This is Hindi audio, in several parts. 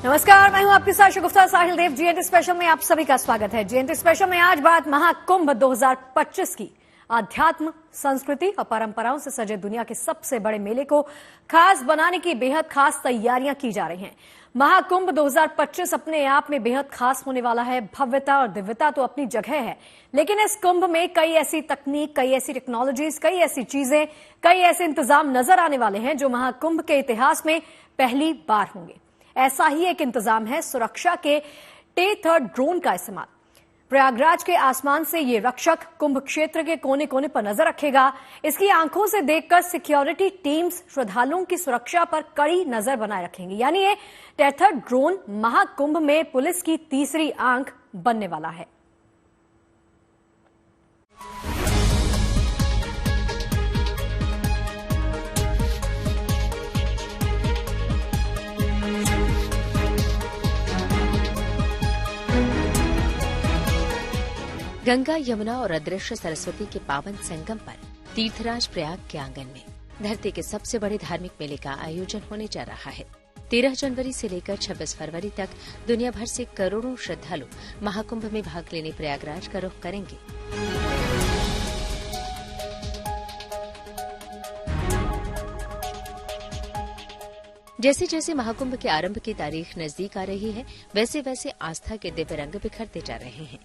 नमस्कार, मैं हूं आपके साथ शगुफ्ता साहिल देव। जीएनटी स्पेशल में आप सभी का स्वागत है। जीएनटी स्पेशल में आज बात महाकुंभ 2025 की। आध्यात्म, संस्कृति और परंपराओं से सजे दुनिया के सबसे बड़े मेले को खास बनाने की बेहद खास तैयारियां की जा रही हैं। महाकुंभ 2025 अपने आप में बेहद खास होने वाला है। भव्यता और दिव्यता तो अपनी जगह है, लेकिन इस कुंभ में कई ऐसी तकनीक, कई ऐसी टेक्नोलॉजीज, कई ऐसी चीजें, कई ऐसे इंतजाम नजर आने वाले हैं जो महाकुंभ के इतिहास में पहली बार होंगे। ऐसा ही एक इंतजाम है सुरक्षा के टे-3 ड्रोन का इस्तेमाल। प्रयागराज के आसमान से ये रक्षक कुंभ क्षेत्र के कोने कोने पर नजर रखेगा। इसकी आंखों से देखकर सिक्योरिटी टीम्स श्रद्धालुओं की सुरक्षा पर कड़ी नजर बनाए रखेंगी। यानी ये टे-3 ड्रोन महाकुंभ में पुलिस की तीसरी आंख बनने वाला है। गंगा, यमुना और अदृश्य सरस्वती के पावन संगम पर तीर्थराज प्रयाग के आंगन में धरती के सबसे बड़े धार्मिक मेले का आयोजन होने जा रहा है। 13 जनवरी से लेकर 26 फरवरी तक दुनिया भर से करोड़ों श्रद्धालु महाकुंभ में भाग लेने प्रयागराज का रुख करेंगे। जैसे जैसे महाकुंभ के आरंभ की तारीख नजदीक आ रही है, वैसे वैसे आस्था के दिव्य रंग बिखरते जा रहे हैं।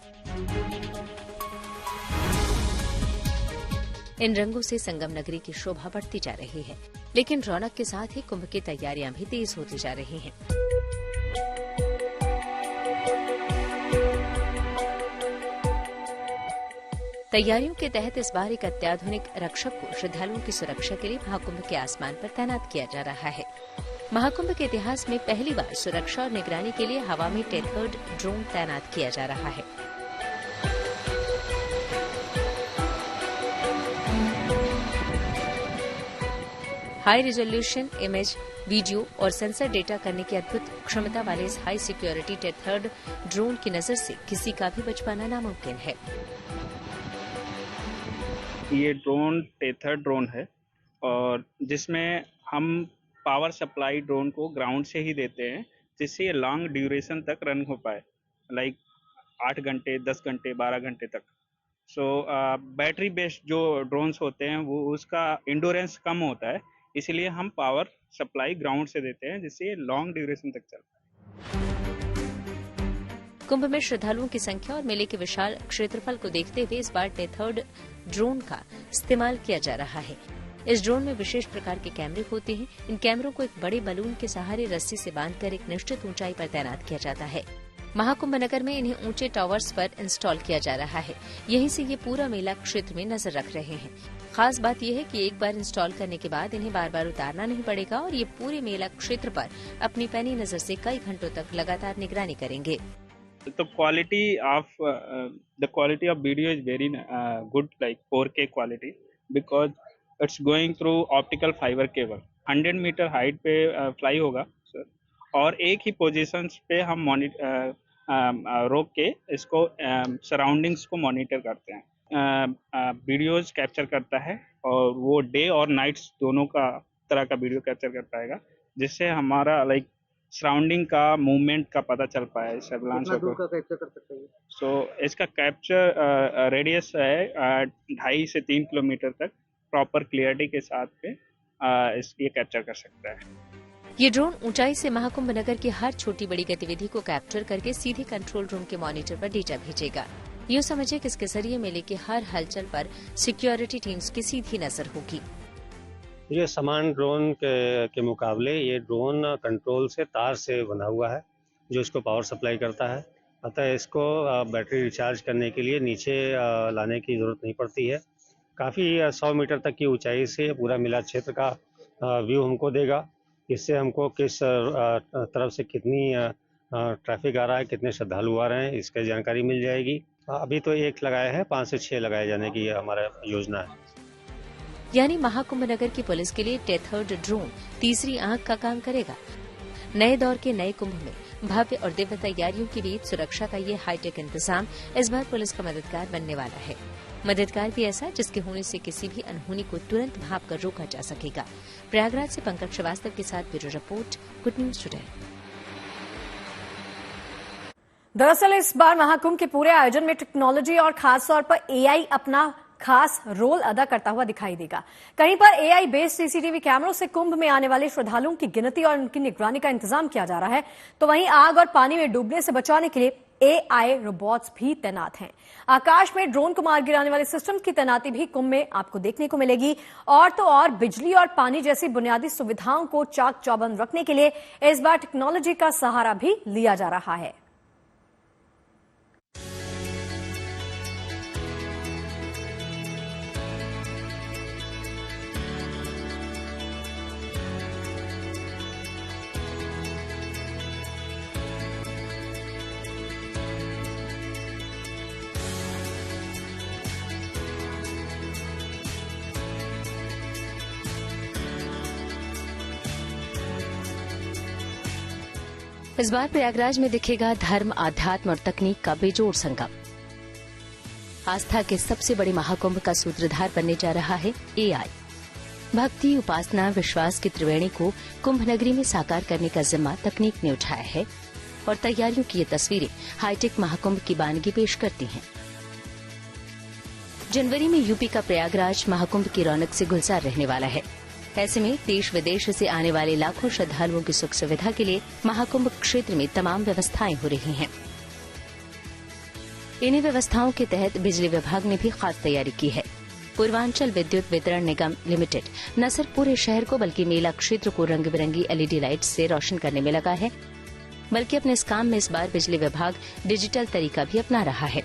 इन रंगों से संगम नगरी की शोभा बढ़ती जा रही है, लेकिन रौनक के साथ ही कुंभ की तैयारियां भी तेज होती जा रही हैं। तैयारियों के तहत इस बार एक अत्याधुनिक रक्षक को श्रद्धालुओं की सुरक्षा के लिए महाकुंभ के आसमान पर तैनात किया जा रहा है। महाकुंभ के इतिहास में पहली बार सुरक्षा और निगरानी के लिए हवा में टे-3 ड्रोन तैनात किया जा रहा है। हाई रिजोल्यूशन इमेज, वीडियो और सेंसर डेटा करने की अद्भुत क्षमता वाले इस हाई सिक्योरिटी टे-3 ड्रोन की नजर से किसी का भी बच पाना नामुमकिन है। ये ड्रोन टे-3 ड्रोन है और जिसमें हम पावर सप्लाई ड्रोन को ग्राउंड से ही देते हैं, जिससे ये लॉन्ग ड्यूरेशन तक रन हो पाए, लाइक 8 घंटे, 10 घंटे, 12 घंटे तक। बैटरी बेस्ड जो ड्रोन्स होते हैं वो उसका इंडोरेंस कम होता है, इसलिए हम पावर सप्लाई ग्राउंड से देते हैं, जिससे ये लॉन्ग ड्यूरेशन तक चलता है। कुंभ में श्रद्धालुओं की संख्या और मेले के विशाल क्षेत्रफल को देखते हुए इस बार टे-3 ड्रोन का इस्तेमाल किया जा रहा है। इस ड्रोन में विशेष प्रकार के कैमरे होते हैं। इन कैमरों को एक बड़े बलून के सहारे रस्सी से बांधकर एक निश्चित ऊंचाई पर तैनात किया जाता है। महाकुंभ नगर में इन्हें ऊंचे टावर्स पर इंस्टॉल किया जा रहा है। यहीं से ये पूरा मेला क्षेत्र में नजर रख रहे हैं। खास बात यह है कि एक बार इंस्टॉल करने के बाद इन्हें बार बार उतारना नहीं पड़ेगा और ये पूरे मेला क्षेत्र पर अपनी पैनी नजर से कई घंटों तक लगातार निगरानी करेंगे। तो quality of video is very good, like 4K quality, because it's going through optical fibre cable. 100 metre height पे फ्लाई होगा सर, और एक ही पोजीशंस पे हम रोक के इसको सराउंडिंग्स को मॉनिटर करते हैं। वीडियोज कैप्चर करता है और वो डे और नाइट्स दोनों का तरह का वीडियो कैप्चर कर पाएगा, जिससे हमारा लाइक सराउंडिंग का मूवमेंट का पता चल पाए। कितना दूर का कैप्चर कर सकते हैं? सो इसका कैप्चर रेडियस है 2.5 से 3 किलोमीटर तक प्रॉपर क्लियरिटी के साथ पे ये कैप्चर कर सकता है। ये ड्रोन ऊंचाई से महाकुंभ नगर की हर छोटी बड़ी गतिविधि को कैप्चर करके सीधे कंट्रोल रूम के मॉनिटर पर डेटा भेजेगा। यूँ समझिए कि इसके जरिए मेले की हर हलचल पर सिक्योरिटी टीम्स की सीधी नजर होगी। ये समान ड्रोन के मुकाबले ये ड्रोन कंट्रोल से तार से बना हुआ है, जो इसको पावर सप्लाई करता है। अतः इसको बैटरी रिचार्ज करने के लिए नीचे लाने की जरूरत नहीं पड़ती है। काफ़ी 100 मीटर तक की ऊंचाई से पूरा मेला क्षेत्र का व्यू हमको देगा। इससे हमको किस तरफ से कितनी ट्रैफिक आ रहा है, कितने श्रद्धालु आ रहे हैं, इसकी जानकारी मिल जाएगी। अभी तो 1 लगाया है, 5 से 6 लगाए जाने की हमारा योजना है। यानी महाकुंभ नगर की पुलिस के लिए टे-3 ड्रोन तीसरी आंख का काम करेगा। नए दौर के नए कुंभ में भव्य और दिव्य तैयारियों के बीच सुरक्षा का ये हाईटेक इंतजाम इस बार पुलिस का मददगार बनने वाला है। मददगार भी ऐसा जिसके होने से किसी भी अनहोनी को तुरंत भांप कर रोका जा सकेगा। प्रयागराज से पंकज श्रीवास्तव के साथ bureau report, good news today. दरअसल इस बार महाकुंभ के पूरे आयोजन में टेक्नोलॉजी और खासतौर पर एआई अपना खास रोल अदा करता हुआ दिखाई देगा। कहीं पर एआई बेस्ड सीसीटीवी कैमरों से कुंभ में आने वाले श्रद्धालुओं की गिनती और उनकी निगरानी का इंतजाम किया जा रहा है, तो वहीं आग और पानी में डूबने से बचाने के लिए एआई रोबोट्स भी तैनात हैं। आकाश में ड्रोन को मार गिराने वाले सिस्टम की तैनाती भी कुंभ में आपको देखने को मिलेगी। और तो और बिजली और पानी जैसी बुनियादी सुविधाओं को चाक चौबंद रखने के लिए इस बार टेक्नोलॉजी का सहारा भी लिया जा रहा है। इस बार प्रयागराज में दिखेगा धर्म, आध्यात्म और तकनीक का बेजोड़ संगम। आस्था के सबसे बड़े महाकुंभ का सूत्रधार बनने जा रहा है एआई। भक्ति, उपासना, विश्वास की त्रिवेणी को कुंभ नगरी में साकार करने का जिम्मा तकनीक ने उठाया है और तैयारियों की ये तस्वीरें हाईटेक महाकुंभ की बानगी पेश करती हैं। जनवरी में यूपी का प्रयागराज महाकुंभ की रौनक से गुलजार रहने वाला है। ऐसे में देश विदेश से आने वाले लाखों श्रद्धालुओं की सुख सुविधा के लिए महाकुंभ क्षेत्र में तमाम व्यवस्थाएं हो रही हैं। इन्हीं व्यवस्थाओं के तहत बिजली विभाग ने भी खास तैयारी की है। पूर्वांचल विद्युत वितरण निगम लिमिटेड न सिर्फ पूरे शहर को बल्कि मेला क्षेत्र को रंग बिरंगी एलईडी लाइट से रोशन करने में लगा है, बल्कि अपने इस काम में इस बार बिजली विभाग डिजिटल तरीका भी अपना रहा है।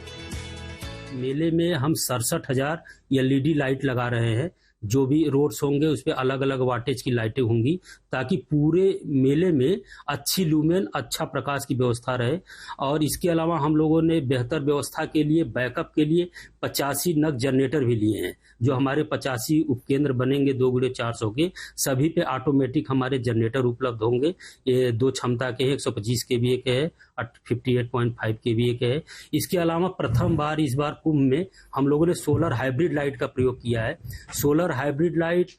मेले में हम 67,000 एलईडी लाइट लगा रहे हैं। जो भी रोड्स होंगे उस पे अलग अलग वाटेज की लाइटें होंगी ताकि पूरे मेले में अच्छी लूमेन, अच्छा प्रकाश की व्यवस्था रहे। और इसके अलावा हम लोगों ने बेहतर व्यवस्था के लिए बैकअप के लिए 85 नग जनरेटर भी लिए हैं। जो हमारे 85 उपकेंद्र बनेंगे 2x400 के, सभी पे ऑटोमेटिक हमारे जनरेटर उपलब्ध होंगे। ये 2 क्षमता के हैं, 125 kVA के है, 58.5 kVA के है। इसके अलावा प्रथम बार इस बार कुंभ में हम लोगों ने सोलर हाइब्रिड लाइट का प्रयोग किया है। सोलर हाइब्रिड लाइट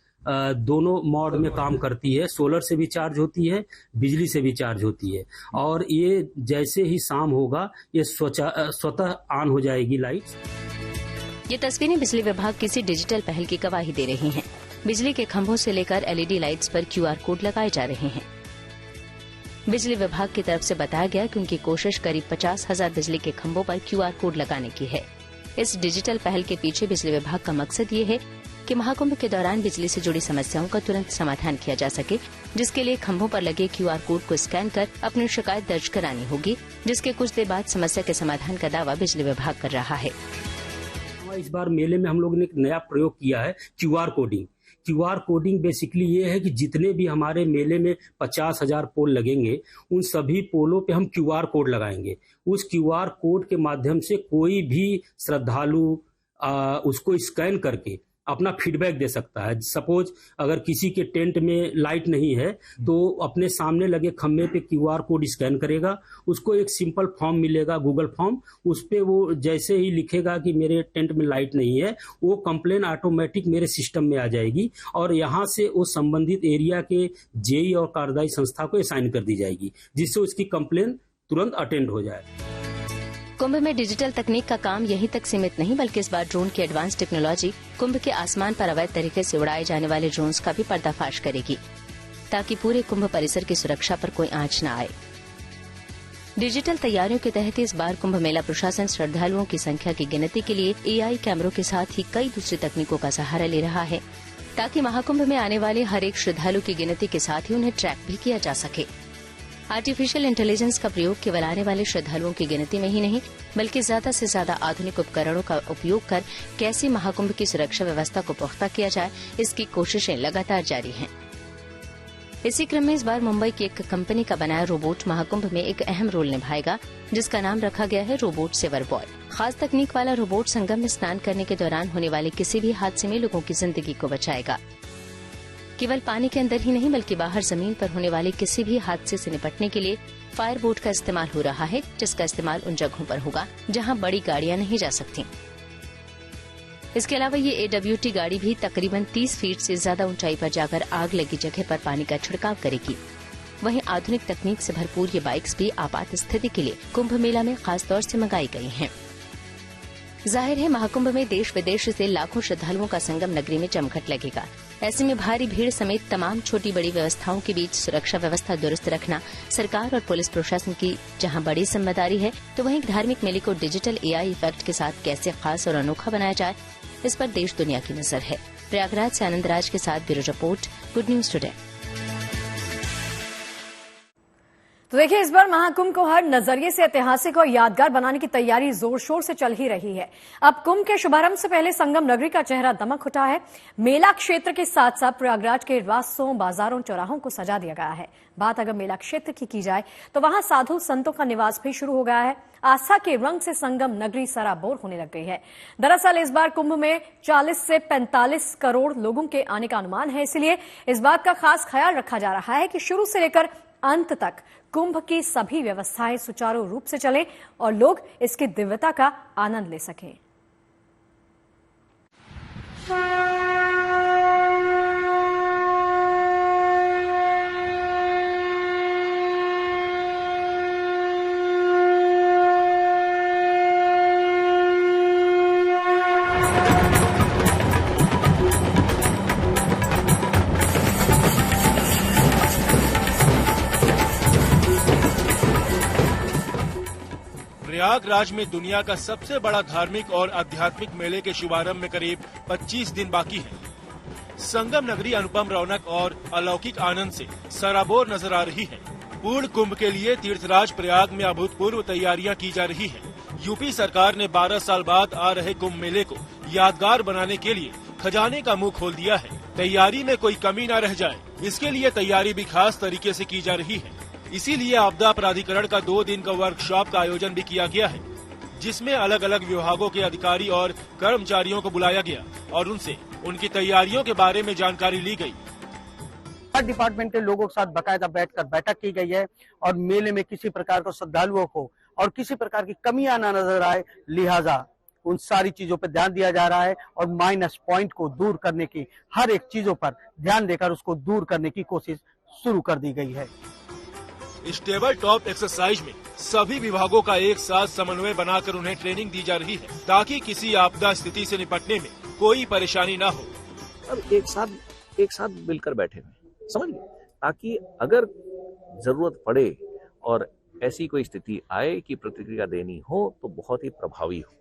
दोनों मोड में काम करती है। सोलर से भी चार्ज होती है, बिजली से भी चार्ज होती है। और ये जैसे ही शाम होगा ये स्वतः ऑन हो जाएगी लाइट। ये तस्वीरें बिजली विभाग किसी डिजिटल पहल की गवाही दे रही हैं। बिजली के खंभों से लेकर एलईडी लाइट्स पर क्यूआर कोड लगाए जा रहे हैं। बिजली विभाग की तरफ से बताया गया कि उनकी कोशिश करीब 50,000 बिजली के खंभों पर क्यूआर कोड लगाने की है। इस डिजिटल पहल के पीछे बिजली विभाग का मकसद ये है कि महाकुंभ के दौरान बिजली से जुड़ी समस्याओं का तुरंत समाधान किया जा सके, जिसके लिए खंभों पर लगे क्यूआर कोड को स्कैन कर अपनी शिकायत दर्ज करानी होगी, जिसके कुछ देर बाद समस्या के समाधान का दावा बिजली विभाग कर रहा है। इस बार मेले में हम लोगों ने एक नया प्रयोग किया है, QR coding. QR coding basically ये है कि जितने भी हमारे मेले में 50,000 पोल लगेंगे, उन सभी पोलों पे हम क्यूआर कोड लगाएंगे। उस क्यूआर कोड के माध्यम से कोई भी श्रद्धालु उसको स्कैन करके अपना फीडबैक दे सकता है। सपोज अगर किसी के टेंट में लाइट नहीं है तो अपने सामने लगे खम्भे पे क्यूआर कोड स्कैन करेगा, उसको एक सिंपल फॉर्म मिलेगा, गूगल फॉर्म। उस पे वो जैसे ही लिखेगा कि मेरे टेंट में लाइट नहीं है, वो कंप्लेन ऑटोमेटिक मेरे सिस्टम में आ जाएगी और यहाँ से वो संबंधित एरिया के जेई और कार्यदायी संस्था को असाइन कर दी जाएगी, जिससे उसकी कंप्लेन तुरंत अटेंड हो जाए। कुंभ में डिजिटल तकनीक का काम यहीं तक सीमित नहीं, बल्कि इस बार ड्रोन की एडवांस टेक्नोलॉजी कुंभ के आसमान पर अवैध तरीके से उड़ाए जाने वाले ड्रोन्स का भी पर्दाफाश करेगी, ताकि पूरे कुंभ परिसर की सुरक्षा पर कोई आंच न आए। डिजिटल तैयारियों के तहत इस बार कुंभ मेला प्रशासन श्रद्धालुओं की संख्या की गिनती के लिए एआई कैमरों के साथ ही कई दूसरी तकनीकों का सहारा ले रहा है, ताकि महाकुंभ में आने वाले हर एक श्रद्धालु की गिनती के साथ ही उन्हें ट्रैक भी किया जा सके। आर्टिफिशियल इंटेलिजेंस का प्रयोग केवल आने वाले श्रद्धालुओं की गिनती में ही नहीं, बल्कि ज्यादा से ज्यादा आधुनिक उपकरणों का उपयोग कर कैसे महाकुंभ की सुरक्षा व्यवस्था को पुख्ता किया जाए, इसकी कोशिशें लगातार जारी हैं। इसी क्रम में इस बार मुंबई की एक कंपनी का बनाया रोबोट महाकुंभ में एक अहम रोल निभाएगा, जिसका नाम रखा गया है रोबोट सेवर बॉय। खास तकनीक वाला रोबोट संगम में स्नान करने के दौरान होने वाले किसी भी हादसे में लोगों की जिंदगी को बचाएगा। केवल पानी के अंदर ही नहीं, बल्कि बाहर जमीन पर होने वाले किसी भी हादसे से निपटने के लिए फायर बोट का इस्तेमाल हो रहा है, जिसका इस्तेमाल उन जगहों पर होगा जहां बड़ी गाड़ियां नहीं जा सकती। इसके अलावा ये एडब्ल्यूटी गाड़ी भी तकरीबन 30 फीट से ज्यादा ऊंचाई पर जाकर आग लगी जगह पर पानी का छिड़काव करेगी। वहीं आधुनिक तकनीक से भरपूर ये बाइक्स भी आपात स्थिति के लिए कुंभ मेला में खास तौर से मंगाई गई हैं। जाहिर है महाकुंभ में देश विदेश से लाखों श्रद्धालुओं का संगम नगरी में जमघट लगेगा। ऐसे में भारी भीड़ समेत तमाम छोटी बड़ी व्यवस्थाओं के बीच सुरक्षा व्यवस्था दुरुस्त रखना सरकार और पुलिस प्रशासन की जहां बड़ी जिम्मेदारी है, तो वहीं धार्मिक मेले को डिजिटल AI इफेक्ट के साथ कैसे खास और अनोखा बनाया जाए, इस पर देश दुनिया की नजर है। प्रयागराज से आनंद राज के साथ bureau report, good news today. तो देखिए, इस बार महाकुंभ को हर नजरिए से ऐतिहासिक और यादगार बनाने की तैयारी जोर शोर से चल ही रही है। अब कुंभ के शुभारंभ से पहले संगम नगरी का चेहरा दमक उठा है। मेला क्षेत्र के साथ साथ प्रयागराज के रास्तों, बाजारों, चौराहों को सजा दिया गया है। बात अगर मेला क्षेत्र की जाए तो वहां साधु संतों का निवास भी शुरू हो गया है। आस्था के रंग से संगम नगरी सराबोर होने लग गई है। दरअसल इस बार कुंभ में 40 से 45 करोड़ लोगों के आने का अनुमान है। इसलिए इस बात का खास ख्याल रखा जा रहा है कि शुरू से लेकर अंत तक कुंभ की सभी व्यवस्थाएं सुचारू रूप से चले और लोग इसकी दिव्यता का आनंद ले सकें। प्रयागराज में दुनिया का सबसे बड़ा धार्मिक और आध्यात्मिक मेले के शुभारंभ में करीब 25 दिन बाकी है। संगम नगरी अनुपम रौनक और अलौकिक आनंद से सराबोर नजर आ रही है। पूर्ण कुंभ के लिए तीर्थराज प्रयाग में अभूतपूर्व तैयारियां की जा रही हैं। यूपी सरकार ने 12 साल बाद आ रहे कुंभ मेले को यादगार बनाने के लिए खजाने का मुंह खोल दिया है। तैयारी में कोई कमी न रह जाए, इसके लिए तैयारी भी खास तरीके से की जा रही है। इसीलिए आपदा प्राधिकरण का 2 दिन का वर्कशॉप का आयोजन भी किया गया है, जिसमें अलग अलग विभागों के अधिकारी और कर्मचारियों को बुलाया गया और उनसे उनकी तैयारियों के बारे में जानकारी ली गई। हर डिपार्टमेंट के लोगों के साथ बाकायदा बैठकर बैठक की गई है और मेले में किसी प्रकार को श्रद्धालुओं को और किसी प्रकार की कमियां न नजर आए, लिहाजा उन सारी चीजों पर ध्यान दिया जा रहा है और माइनस पॉइंट को दूर करने की हर एक चीजों पर ध्यान देकर उसको दूर करने की कोशिश शुरू कर दी गई है। इस टेबल टॉप एक्सरसाइज में सभी विभागों का एक साथ समन्वय बनाकर उन्हें ट्रेनिंग दी जा रही है, ताकि किसी आपदा स्थिति से निपटने में कोई परेशानी न हो। अब एक साथ मिलकर बैठे हुए, समझ लीजिए, ताकि अगर जरूरत पड़े और ऐसी कोई स्थिति आए कि प्रतिक्रिया देनी हो तो बहुत ही प्रभावी हो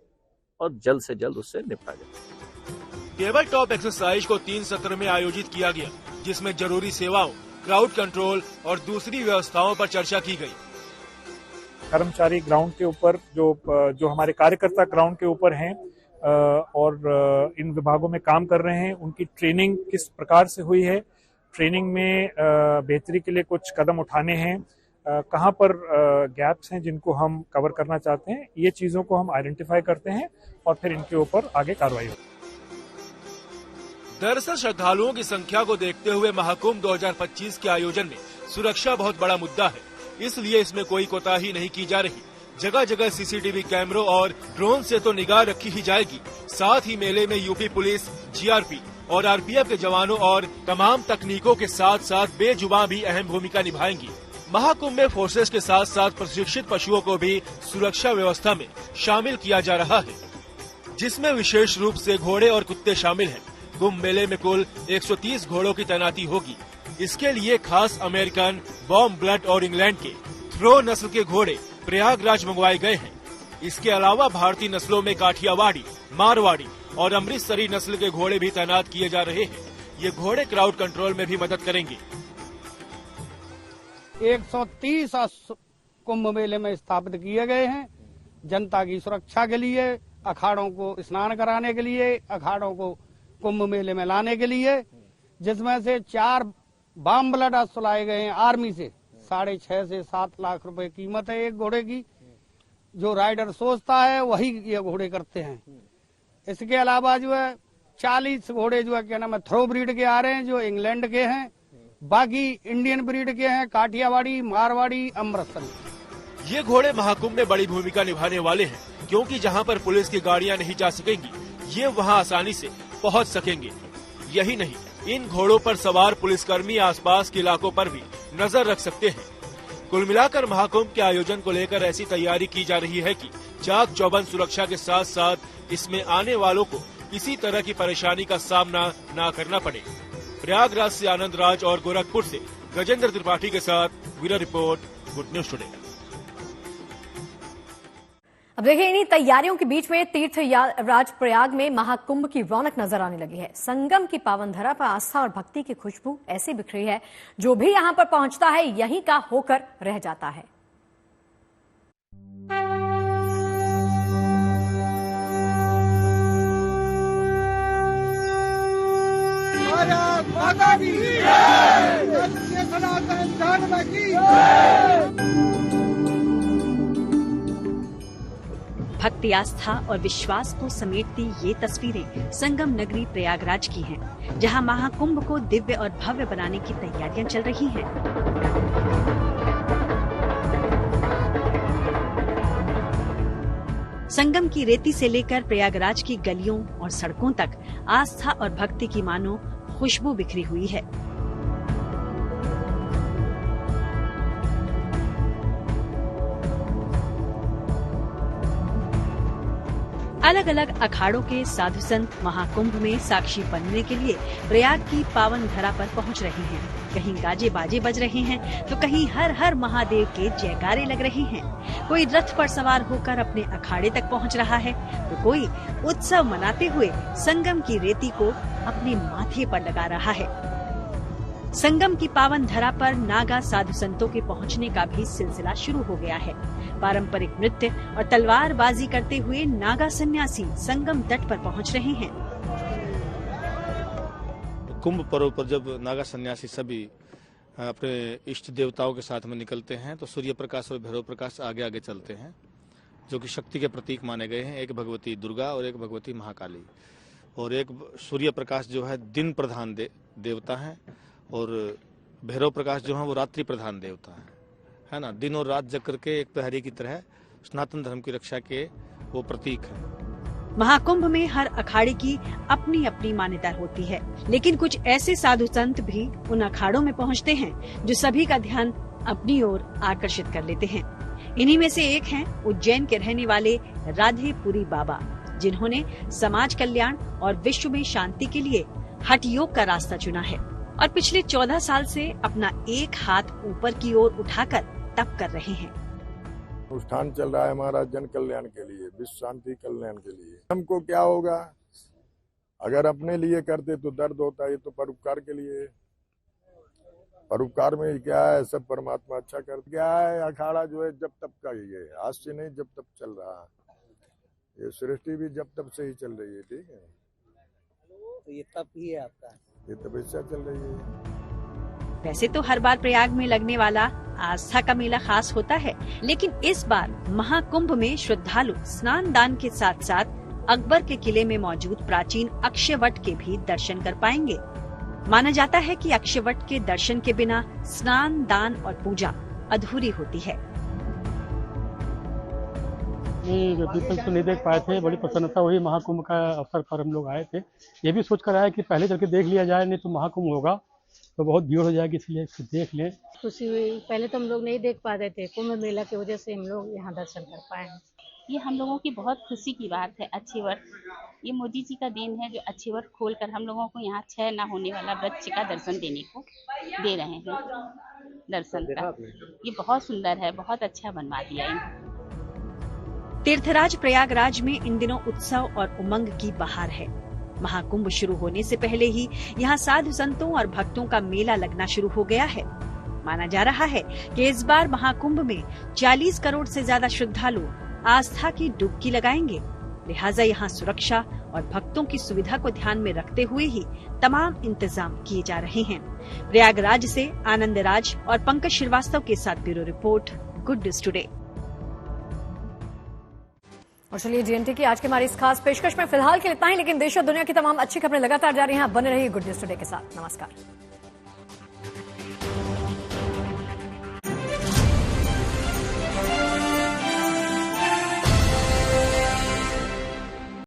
और जल्द से जल्द उससे निपटा जाए। टेबल टॉप एक्सरसाइज को 3 सत्र में आयोजित किया गया, जिसमें जरूरी सेवाओं, क्राउड कंट्रोल और दूसरी व्यवस्थाओं पर चर्चा की गई। कर्मचारी ग्राउंड के ऊपर जो हमारे कार्यकर्ता ग्राउंड के ऊपर हैं और इन विभागों में काम कर रहे हैं, उनकी ट्रेनिंग किस प्रकार से हुई है, ट्रेनिंग में बेहतरी के लिए कुछ कदम उठाने हैं, कहां पर गैप्स हैं जिनको हम कवर करना चाहते हैं, ये चीजों को हम आइडेंटिफाई करते हैं और फिर इनके ऊपर आगे कार्रवाई होती है। दरअसल श्रद्धालुओं की संख्या को देखते हुए महाकुंभ 2025 के आयोजन में सुरक्षा बहुत बड़ा मुद्दा है, इसलिए इसमें कोई कोताही नहीं की जा रही। जगह जगह CCTV कैमरों और ड्रोन से तो निगाह रखी ही जाएगी, साथ ही मेले में यूपी पुलिस, GRP और RPF के जवानों और तमाम तकनीकों के साथ साथ बेजुबान भी अहम भूमिका निभाएंगी। महाकुंभ में फोर्सेस के साथ साथ प्रशिक्षित पशुओं को भी सुरक्षा व्यवस्था में शामिल किया जा रहा है, जिसमें विशेष रूप से घोड़े और कुत्ते शामिल हैं। कुंभ मेले में कुल 130 घोड़ों की तैनाती होगी। इसके लिए खास अमेरिकन, बॉम ब्लड और इंग्लैंड के थ्रो नस्ल के घोड़े प्रयागराज मंगवाए गए हैं। इसके अलावा भारतीय नस्लों में काठियावाड़ी, मारवाड़ी और अमृतसरी नस्ल के घोड़े भी तैनात किए जा रहे हैं। ये घोड़े क्राउड कंट्रोल में भी मदद करेंगे। 130 कुंभ मेले में स्थापित किए गए हैं जनता की सुरक्षा के लिए, अखाड़ों को स्नान कराने के लिए, अखाड़ों को कुंभ मेले में लाने के लिए, जिसमें से 4 बॉम ब्लड लाए गए हैं आर्मी से। 6.5 से 7 लाख रुपए कीमत है एक घोड़े की। जो राइडर सोचता है वही ये घोड़े करते हैं। इसके अलावा जो है 40 घोड़े जो है क्या नाम है थ्रो ब्रीड के आ रहे हैं, जो इंग्लैंड के हैं, बाकी इंडियन ब्रीड के हैं, काठियावाड़ी, मारवाड़ी, अमृतसरी। ये घोड़े महाकुंभ में बड़ी भूमिका निभाने वाले हैं, क्योंकि जहां पर पुलिस की गाड़ियां नहीं जा सकेंगी, ये वहां आसानी से पहुंच सकेंगे। यही नहीं, इन घोड़ों पर सवार पुलिसकर्मी आसपास के इलाकों पर भी नजर रख सकते हैं। कुल मिलाकर महाकुंभ के आयोजन को लेकर ऐसी तैयारी की जा रही है कि चाक चौबंद सुरक्षा के साथ साथ इसमें आने वालों को किसी तरह की परेशानी का सामना न करना पड़े। प्रयागराज से आनंद राज और गोरखपुर से गजेंद्र त्रिपाठी के साथ bureau report, good news today. अब देखिए, इन्हीं तैयारियों के बीच में तीर्थराज प्रयाग में महाकुंभ की रौनक नजर आने लगी है। संगम की पावन धरा पर आस्था और भक्ति की खुशबू ऐसी बिखरी है, जो भी यहां पर पहुंचता है यहीं का होकर रह जाता है। माता की जय, सनातन धर्म की जय। भक्ति, आस्था और विश्वास को समेटती ये तस्वीरें संगम नगरी प्रयागराज की हैं, जहां महाकुंभ को दिव्य और भव्य बनाने की तैयारियां चल रही हैं। संगम की रेती से लेकर प्रयागराज की गलियों और सड़कों तक आस्था और भक्ति की मानो खुशबू बिखरी हुई है। अलग अलग अखाड़ों के साधु संत महाकुंभ में साक्षी बनने के लिए प्रयाग की पावन धरा पर पहुंच रहे हैं। कहीं गाजे बाजे बज रहे हैं तो कहीं हर हर महादेव के जयकारे लग रहे हैं। कोई रथ पर सवार होकर अपने अखाड़े तक पहुंच रहा है तो कोई उत्सव मनाते हुए संगम की रेती को अपने माथे पर लगा रहा है। संगम की पावन धरा पर नागा साधु संतों के पहुंचने का भी सिलसिला शुरू हो गया है। पारंपरिक नृत्य और तलवारबाजी करते हुए नागा सन्यासी संगम तट पर पहुंच रहे हैं। कुंभ पर्व पर जब नागा सन्यासी सभी अपने इष्ट देवताओं के साथ में निकलते हैं तो सूर्य प्रकाश और भैरव प्रकाश आगे आगे चलते हैं, जो कि शक्ति के प्रतीक माने गए हैं। एक भगवती दुर्गा और एक भगवती महाकाली, और एक सूर्य प्रकाश जो है दिन प्रधान देवता है, और भैरव प्रकाश जो है वो रात्रि प्रधान देवता है ना। दिन और रात जग करके एक प्रहरी की तरह सनातन धर्म की रक्षा के वो प्रतीक है। महाकुंभ में हर अखाड़े की अपनी अपनी मान्यता होती है, लेकिन कुछ ऐसे साधु संत भी उन अखाड़ों में पहुंचते हैं जो सभी का ध्यान अपनी ओर आकर्षित कर लेते हैं। इन्हीं में से एक हैं उज्जैन के रहने वाले राधेपुरी बाबा, जिन्होंने समाज कल्याण और विश्व में शांति के लिए हठ योग का रास्ता चुना है और पिछले 14 साल से अपना एक हाथ ऊपर की ओर उठाकर तप कर रहे हैं। अनुष्ठान चल रहा है हमारा जन कल्याण के लिए, विश्व शांति कल्याण के लिए। हमको क्या होगा अगर अपने लिए करते तो दर्द होता है, तो परोपकार के लिए। परोपकार में क्या है, सब परमात्मा अच्छा कर क्या है। अखाड़ा जो है जब तब का ही है, आज से नहीं जब तब चल रहा है। ये सृष्टि भी जब तब से ही चल रही है, ठीक है। तो ये तप ही है आपका, ये तपस्या चल रही है। वैसे तो हर बार प्रयाग में लगने वाला आस्था का मेला खास होता है, लेकिन इस बार महाकुंभ में श्रद्धालु स्नान दान के साथ साथ अकबर के किले में मौजूद प्राचीन अक्षयवट के भी दर्शन कर पाएंगे। माना जाता है कि अक्षयवट के दर्शन के बिना स्नान दान और पूजा अधूरी होती है। दीपक तो नहीं देख पाए थे, बड़ी प्रसन्नता हुई। महाकुंभ का अवसर पर हम लोग आए थे, ये भी सोचकर आए कि पहले चल के देख लिया जाए, नहीं तो महाकुंभ होगा तो बहुत भीड़ हो जाएगी, इसलिए इसको देख लें। खुशी हुई, पहले तो हम लोग नहीं देख पाते थे, कुंभ मेला की वजह से हम लोग यहाँ दर्शन कर पाए हैं। ये हम लोगों की बहुत खुशी की बात है। अक्षयवट, ये मोदी जी का दिन है जो अक्षयवट खोलकर हम लोगों को यहाँ क्षय न होने वाला वृक्ष का दर्शन देने को दे रहे हैं। दर्शन का ये बहुत सुंदर है, बहुत अच्छा बनवा दिया है। तीर्थराज प्रयागराज में इन दिनों उत्सव और उमंग की बहार है। महाकुंभ शुरू होने से पहले ही यहाँ साधु संतों और भक्तों का मेला लगना शुरू हो गया है। माना जा रहा है कि इस बार महाकुंभ में 40 करोड़ से ज्यादा श्रद्धालु आस्था की डुबकी लगाएंगे। लिहाजा यहाँ सुरक्षा और भक्तों की सुविधा को ध्यान में रखते हुए ही तमाम इंतजाम किए जा रहे हैं। प्रयागराज से आनंद राज और पंकज श्रीवास्तव के साथ bureau report, good news today. और चलिए, जीएनटी की आज के हमारी इस खास पेशकश में फिलहाल के लिए इतना ही, लेकिन देश और दुनिया की तमाम अच्छी खबरें लगातार जारी हैं। बने रहिए गुड न्यूज टुडे के साथ। नमस्कार।